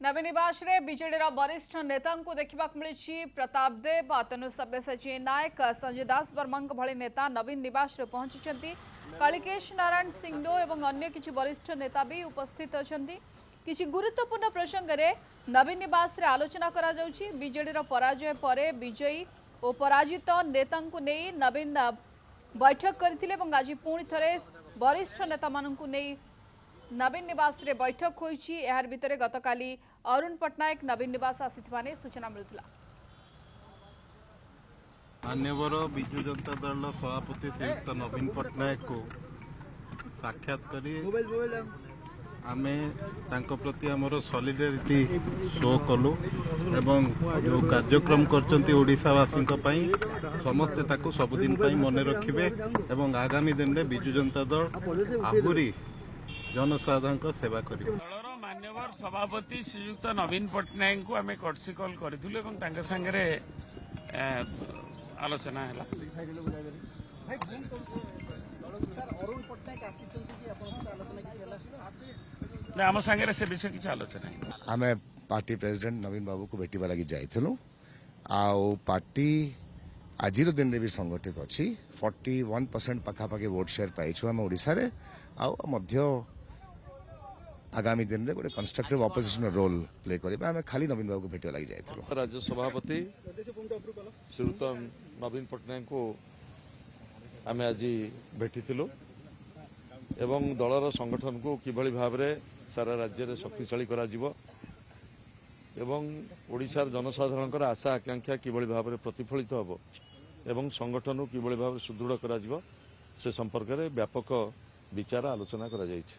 नवीन निवास विजेडर वरिष्ठ नेता देखा मिली प्रताप देव तनु सब्यसाची नायक संजय दास वर्मा भली नेता नवीन निवास पहुंची कालिकेश नारायण सिंहदेव और अन्य किसी वरिष्ठ नेता भी उपस्थित अच्छा किसी गुरुत्वपूर्ण प्रसंग में नवीन निवास आलोचना बीजेडी पराजय पर विजयी और पराजित नेता नहीं नवीन बैठक करते आज पुणी थे वरिष्ठ नेता नहीं नवीन निवास रे बैठक होईची यार भितरे गतकाली अरुण पट्टनायक नवीन निवास आसीथिबा ने सूचना मिलुतला। मान्यवर विजु जनता दल सभापति श्रीयुक्त नवीन पट्टनायक को साक्षात करी आमे तांको प्रति हमर सॉलिडारिटी शो कलु एवं जो कार्यक्रम करचंती ओडिसावासी समस्ते ताको सबुदिन पई मने रखिबे एवं आगामी दिन में विजु जनता दल आहुरी जनसाधारण सेवा कर दलर मान्यवर सभापति श्रीयुक्त नवीन पट्टनायक को आम कर्सी कल करूँ सांगे आलोचना है आम सांगे से विषय किसी आलोचना है आम पार्टी प्रेसिडेंट नवीन बाबू को भेटा लगी जाइलु पार्टी आज दिन में भी संगठित अच्छी 41% पाखापाखि वोट शेयर पाइछु आम ओडिशा रे आगामी दिन में गोटे कंस्ट्रक्टिव ऑपोजिशन रोल प्ले करिबा आम खाली नवीन बाबू को भेटा लगी जाइलु राज्य सभापति श्रीयुक्त नवीन पट्टनायक को आम आज भेटिलु एवं दलर संगठन को किभली भाव में सारा राज्य में शक्तिशाली करा जिवो एवं ओडिशार जनसाधारण आशा आकांक्षा किभली भाव में प्रतिफलित होबो एवं संगठन को किभली भाव में सुदृढ़ करा जिवो से संपर्क में व्यापक विचार आलोचना करा जायछि।